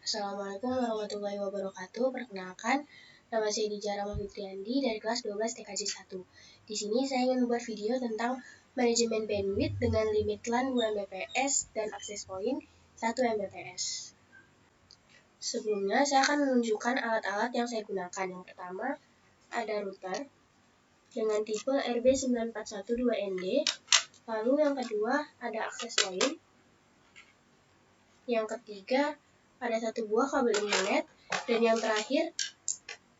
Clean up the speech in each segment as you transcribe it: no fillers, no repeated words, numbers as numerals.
Assalamualaikum warahmatullahi wabarakatuh. Perkenalkan, nama saya Dija Rahma Fitriandi dari kelas 12 TKJ 1. Di sini saya ingin membuat video tentang manajemen bandwidth dengan limit LAN 2 Mbps dan akses point 1 Mbps. Sebelumnya, saya akan menunjukkan alat-alat yang saya gunakan. Yang pertama, ada router dengan tipe RB9412ND. Lalu yang kedua, ada akses point. Yang ketiga, ada 1 buah kabel internet, dan yang terakhir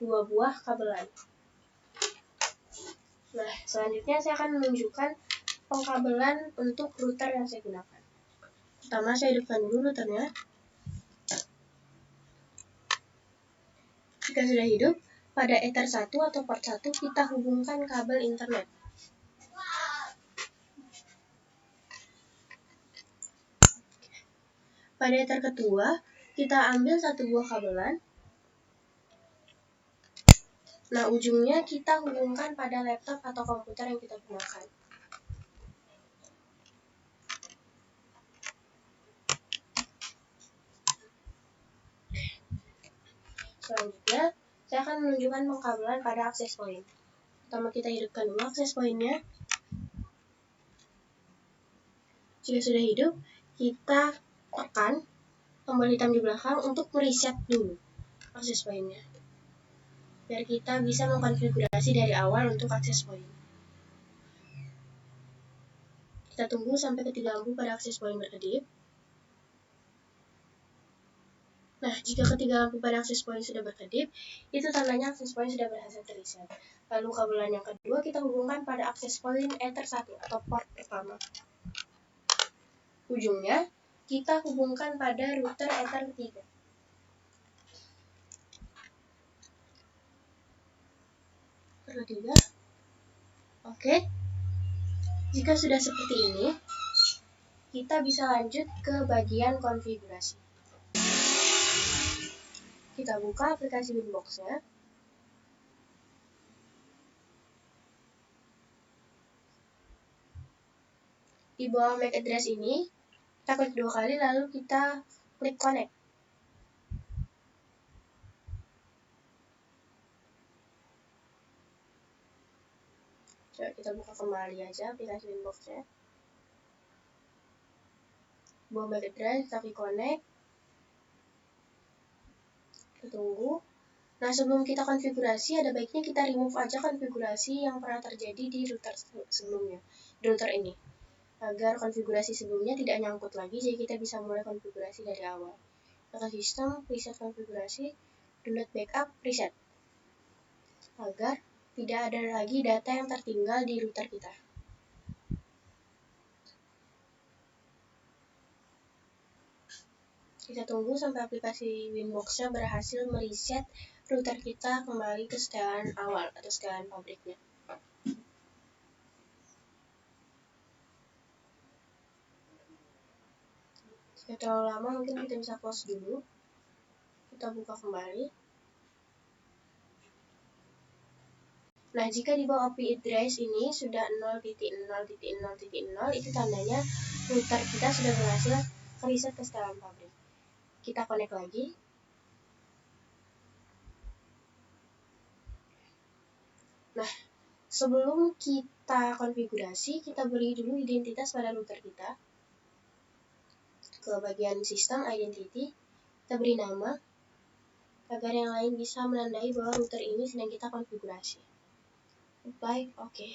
2 buah kabel LAN. Nah, selanjutnya saya akan menunjukkan pengkabelan untuk router yang saya gunakan. Pertama, saya hidupkan dulu routernya. Jika sudah hidup, pada Ether 1 atau port 1 kita hubungkan kabel internet. Pada Ether kedua, kita ambil 1 buah kabel LAN. Nah, ujungnya kita hubungkan pada laptop atau komputer yang kita gunakan. Selanjutnya, saya akan menunjukkan pengkabelan pada akses point. Pertama, kita hidupkan dulu akses point-nya. Jika sudah hidup, kita tekan tombol hitam di belakang untuk mereset dulu akses point-nya, biar kita bisa mengkonfigurasi dari awal untuk akses point. Kita tunggu sampai ketiga lampu pada akses point berkedip. Nah, jika ketiga lampu pada akses point sudah berkedip, itu tandanya akses point sudah berhasil terreset. Lalu kabelan yang kedua kita hubungkan pada akses point Ether 1 atau port pertama. Ujungnya kita hubungkan pada router Ether ketiga. Oke. Jika sudah seperti ini, kita bisa lanjut ke bagian konfigurasi. Kita buka aplikasi Winbox-nya. Di bawah MAC address ini, kita klik 2 kali lalu kita klik connect. Coba kita buka kembali aja aplikasi Winbox-nya. Bawah MAC address, kita klik connect. Kita tunggu. Nah, sebelum kita konfigurasi, ada baiknya kita remove aja konfigurasi yang pernah terjadi di router sebelumnya, di router ini, agar konfigurasi sebelumnya tidak nyangkut lagi, jadi kita bisa mulai konfigurasi dari awal. Kita ke sistem, reset konfigurasi, download backup, reset, agar tidak ada lagi data yang tertinggal di router kita. Kita tunggu sampai aplikasi Winbox-nya berhasil mereset router kita kembali ke setelan awal atau setelan pabriknya. Jika terlalu lama, mungkin kita bisa close dulu. Kita buka kembali. Nah, jika di bawah IP address ini sudah 0.0.0.0, itu tandanya router kita sudah berhasil reset ke setelan pabrik. Kita connect lagi. Nah, sebelum kita konfigurasi, kita beri dulu identitas pada router kita. Ke bagian sistem identity, kita beri nama, agar yang lain bisa menandai bahwa router ini sedang kita konfigurasi. Baik, oke.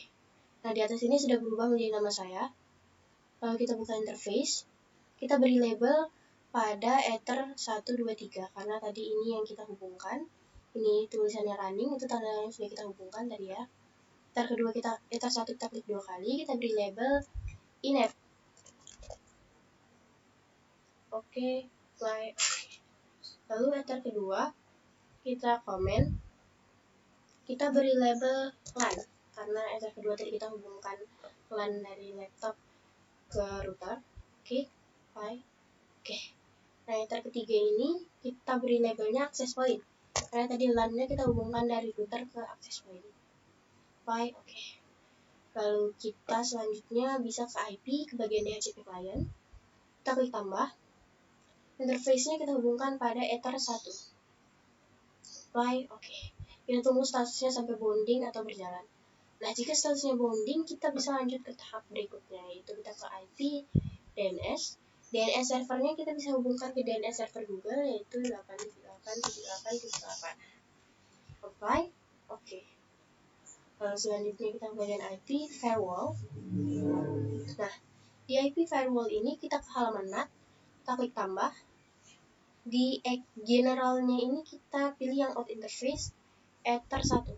Nah, di atas ini sudah berubah menjadi nama saya. Lalu kita buka interface. Kita beri label pada Ether 123, karena tadi ini yang kita hubungkan. Ini tulisannya running, itu tanda yang sudah kita hubungkan tadi ya. Ether 1 kita klik 2 kali, kita beri label inap. Oke, baik. Lalu Ether kedua, kita komen. Kita beri label LAN, karena Ether kedua tadi kita hubungkan LAN dari laptop ke router. Oke, baik. Oke. Nah, Ether ketiga ini kita beri labelnya access point, karena tadi LAN-nya kita hubungkan dari router ke access point. Baik, oke. Lalu kita selanjutnya bisa ke IP, ke bagian DHCP client. Kita klik tambah. Dan interface-nya kita hubungkan pada Ether 1. Apply, oke. Kita tunggu statusnya sampai bonding atau berjalan. Nah, jika statusnya bonding, kita bisa lanjut ke tahap berikutnya, yaitu kita ke IP DNS. DNS servernya kita bisa hubungkan ke DNS server Google, yaitu 878.78.78. Apply, oke. Lalu selanjutnya kita ke bagian IP firewall. Nah, di IP firewall ini kita ke halaman NAT, kita klik tambah. Di generalnya ini kita pilih yang out interface Ether 1.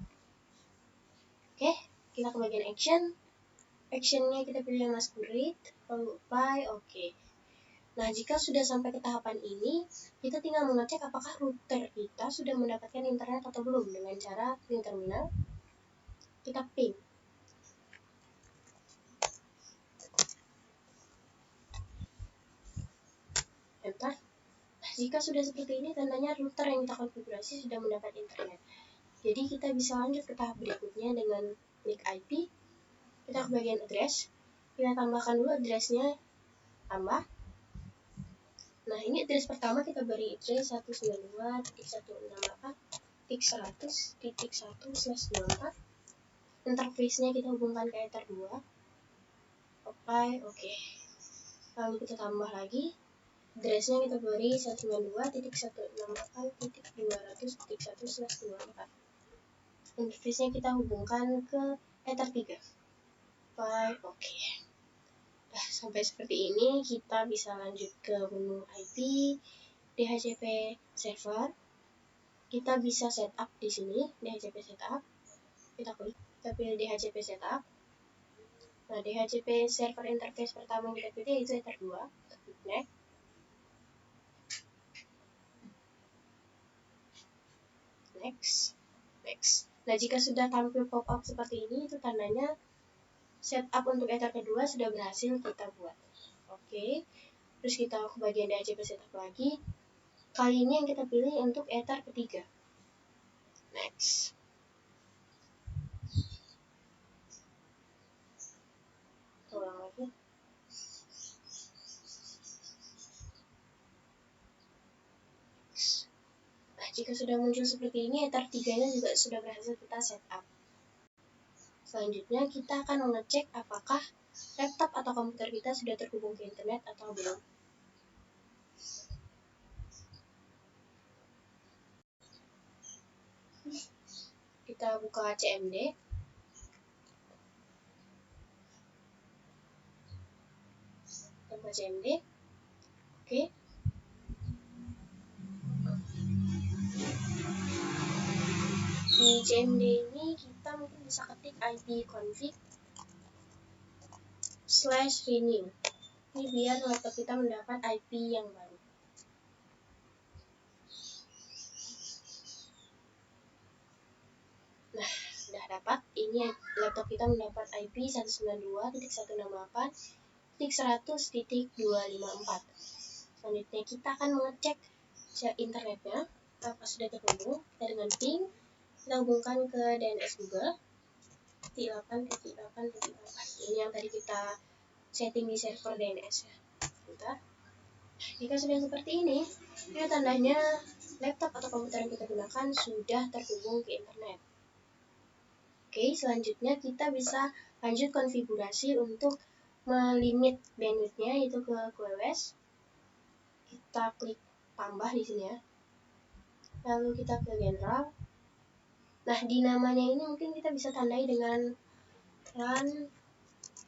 Oke, kita ke bagian action. Actionnya kita pilih yang masquerade, lalu apply, oke. Nah, jika sudah sampai ke tahapan ini, kita tinggal mengecek apakah router kita sudah mendapatkan internet atau belum dengan cara ping terminal. Kita ping. Enter. Nah, jika sudah seperti ini, tandanya router yang kita konfigurasi sudah mendapat internet. Jadi kita bisa lanjut ke tahap berikutnya dengan klik IP. Kita ke bagian address. Kita tambahkan dulu addressnya, tambah. Nah, ini address pertama kita beri address 192.168.100.1/24. Interface-nya kita hubungkan ke Ether 2. Apply, oke. Lalu kita tambah lagi. Address-nya kita beri 192.168.200.1/24. Interface-nya kita hubungkan ke Ether 3. Apply, oke. Nah, sampai seperti ini kita bisa lanjut ke menu IP DHCP server. Kita bisa setup di sini, DHCP setup. Kita klik, kita pilih DHCP setup. Nah, DHCP server interface pertama yang kita pilih itu Ether 2. Kita klik next. Next. Nah, jika sudah tampil pop-up seperti ini, itu tandanya setup untuk Ether kedua sudah berhasil kita buat. Oke. Terus kita ke bagian DHCP setup lagi. Kali ini yang kita pilih untuk Ether ketiga. Next. Ulang lagi. Nah, jika sudah muncul seperti ini, Ether 3-nya juga sudah berhasil kita setup. Selanjutnya kita akan mengecek apakah laptop atau komputer kita sudah terhubung ke internet atau belum. Kita buka CMD. Kita buka CMD. Oke. Di CMD ini kita mungkin bisa ketik ipconfig/renew. Ini biar laptop kita mendapat IP yang baru. Nah, sudah dapat. Ini laptop kita mendapat IP 192.168.100.254. Selanjutnya kita akan mengecek internetnya apakah sudah terhubung. Kita dengan ping, kita hubungkan ke DNS Google 8.8.4. Ini yang tadi kita setting di server DNS ya. Jika sudah seperti ini tandanya laptop atau komputer yang kita gunakan sudah terhubung ke internet. Oke, selanjutnya kita bisa lanjut konfigurasi untuk melimit bandwidth-nya, yaitu ke QoS. Kita klik tambah di sini ya. Lalu kita ke general. Nah, di namanya ini mungkin kita bisa tandai dengan run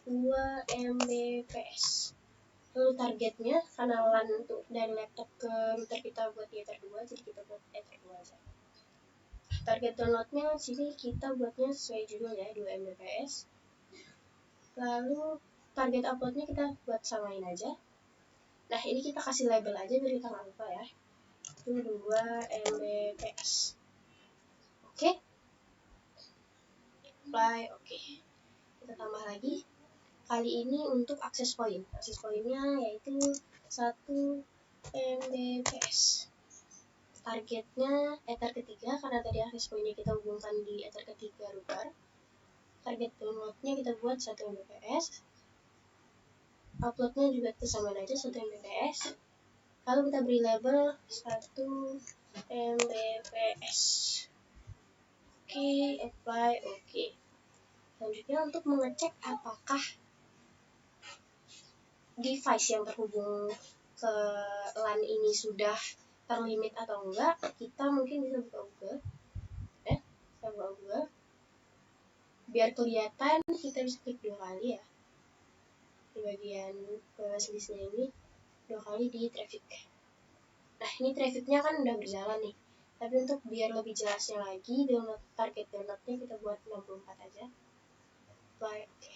2 Mbps. Lalu targetnya, karena LAN untuk dari laptop ke router kita buat di Ether 2, jadi kita buat Ether 2 aja. Target downloadnya sini kita buatnya sesuai judul ya, 2 Mbps. Lalu target uploadnya kita buat samain aja. Nah, ini kita kasih label aja biar kita nggak lupa ya. Itu 2 Mbps. Oke. Apply, oke. Kita tambah lagi. Kali ini untuk akses point. Akses pointnya yaitu 1 Mbps. Targetnya Ether ketiga, karena tadi akses pointnya kita hubungkan di Ether ketiga router. Target downloadnya kita buat 1 Mbps. Uploadnya juga kita samain aja 1 Mbps. Lalu kita beri label 1 Mbps. Oke, apply, oke. Selanjutnya untuk mengecek apakah device yang terhubung ke LAN ini sudah terlimit atau enggak, kita mungkin bisa buka Google. Kita buka Google. Biar kelihatan, kita bisa klik 2 kali ya. Di bagian listnya ini 2 kali di traffic. Nah, ini trafficnya kan udah berjalan nih. Tapi untuk biar lebih jelasnya lagi, target downloadnya kita buat 64 aja. Apply, oke.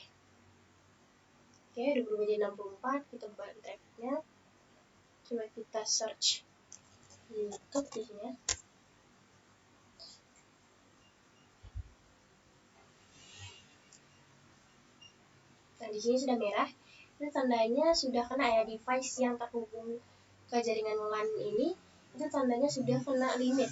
Oke, udah berubah jadi 64, kita buka trafficnya. Coba kita search YouTube di sini ya. Nah, di sini sudah merah. Itu tandanya sudah kena ya, device yang terhubung ke jaringan LAN ini, itu tandanya sudah kena limit.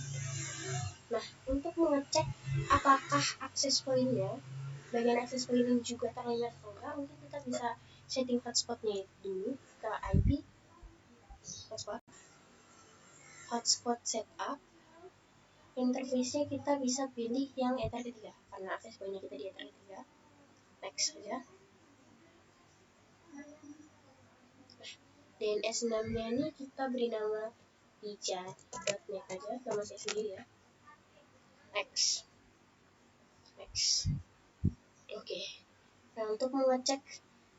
Nah, untuk mengecek apakah akses poinnya, bagian akses point ini juga terlihat atau enggak, mungkin kita bisa setting hotspotnya dulu ke IP hotspot setup. Interface-nya kita bisa pilih yang Ether ketiga karena akses poinnya kita di Ether ketiga. Next saja. DNS6-nya ini kita beri nama pija.net aja, nama saya sendiri ya. Next. Oke. Nah, untuk mengecek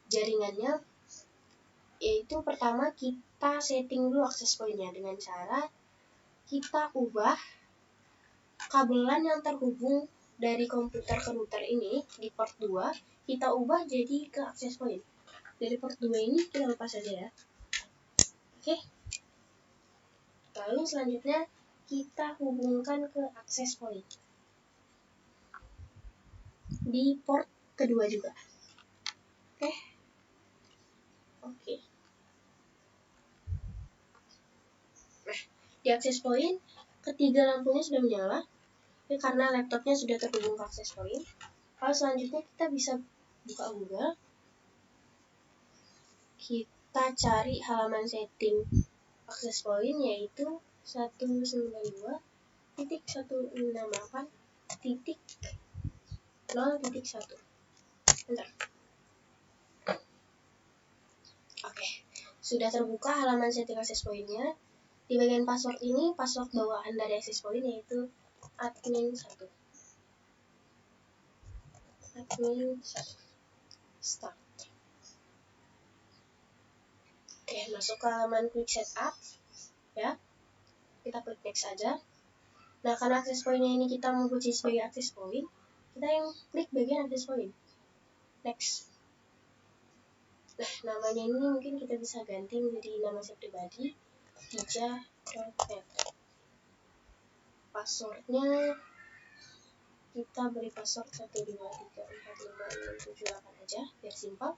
jaringannya, yaitu pertama kita setting dulu akses poinnya dengan cara kita ubah kabel LAN yang terhubung dari komputer ke router ini di port 2, kita ubah jadi ke akses point. Dari port 2 ini kita lepas saja ya. Oke. Lalu selanjutnya kita hubungkan ke akses point di port kedua juga. Oke. Nah, di akses point ketiga lampunya sudah menyala. Ini karena laptopnya sudah terhubung ke akses point. Lalu selanjutnya kita bisa buka Google. Kita cari halaman setting akses point yaitu 192.168.0.1. Bentar. Oke, sudah terbuka halaman setting akses point-nya. Di bagian password ini, password bawaan dari akses point yaitu admin1. Start. Oke, masuk ke halaman quick setup ya. Kita klik next aja. Nah, karena akses point-nya ini kita mau kunci sebagai akses point, kita yang klik bagian akses point. Next. Nah, namanya ini mungkin kita bisa ganti menjadi nama saya pribadi, pija.net. Passwordnya kita beri password 1234567 aja, biar simpel.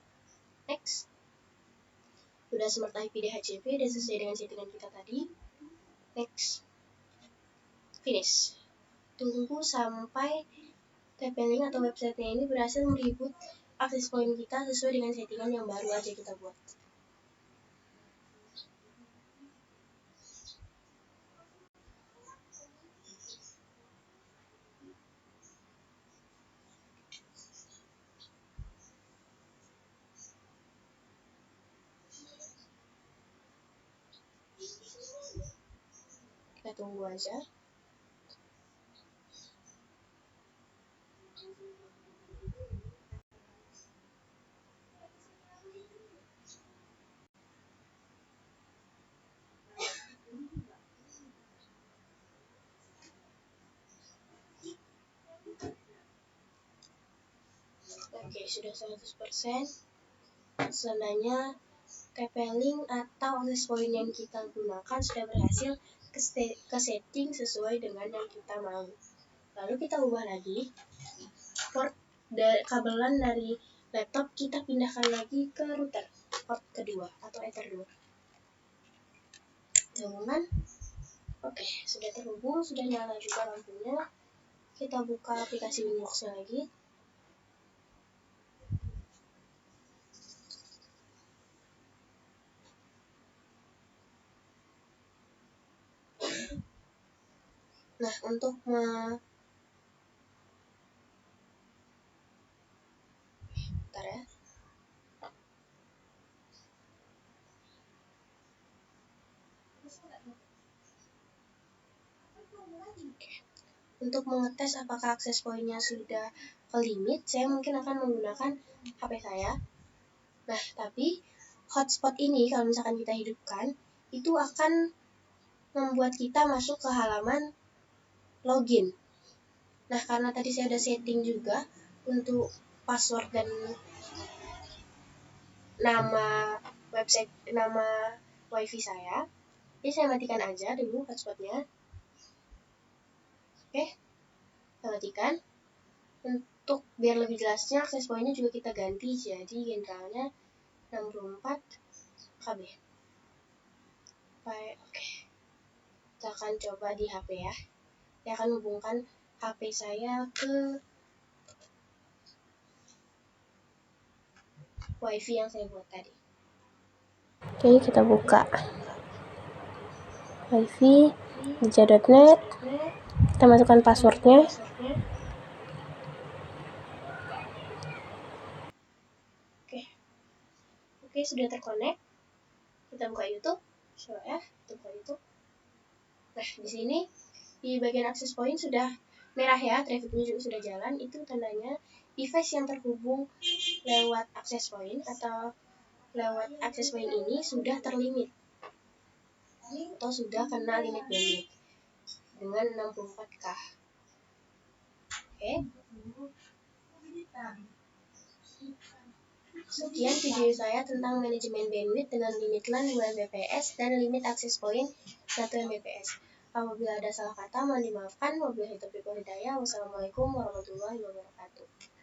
Next. Sudah smart IP DHCP dan sesuai dengan settingan kita tadi. Next. Finish. Tunggu sampai TP-Link atau website-nya ini berhasil mereboot akses point kita sesuai dengan settingan yang baru aja kita buat. Kita tunggu aja. Oke, sudah 100%. Seandainya TP-Link atau akses point yang kita gunakan sudah berhasil ke setting sesuai dengan yang kita mau. Lalu kita ubah lagi port kabel LAN dari laptop, kita pindahkan lagi ke router port kedua atau Ether 2. Hubungan. Oke, sudah terhubung, sudah nyala juga lampunya. Kita buka aplikasi Winbox-nya lagi. Nah, untuk bentar ya. Untuk mengetes apakah akses poinnya sudah ke limit, saya mungkin akan menggunakan HP saya. Nah, tapi hotspot ini kalau misalkan kita hidupkan, itu akan membuat kita masuk ke halaman login. Nah, karena tadi saya udah setting juga untuk password dan nama website, nama wifi saya, jadi saya matikan aja dulu hotspotnya. Oke, saya matikan. Untuk biar lebih jelasnya, akses poinnya juga kita ganti jadi generalnya 64 KB. Oke, kita akan coba di HP ya. Saya akan hubungkan HP saya ke wifi yang saya buat tadi. Oke, kita buka wifi dija.net. Kita masukkan passwordnya. Oke, sudah terkonek. Kita buka YouTube. Coba ya, kita buka YouTube. Nah, di sini di bagian akses point sudah merah ya, trafficnya juga sudah jalan. Itu tandanya device yang terhubung lewat akses point atau lewat akses point ini sudah terlimit atau sudah kena limit bandwidth dengan 64K. Oke. Sekian video saya tentang manajemen bandwidth dengan limit LAN 2 Mbps dan limit akses point 1 Mbps. Apabila ada salah kata, mohon dimaafkan. Wabillahi taufiq wal hidayah. Wassalamualaikum warahmatullahi wabarakatuh.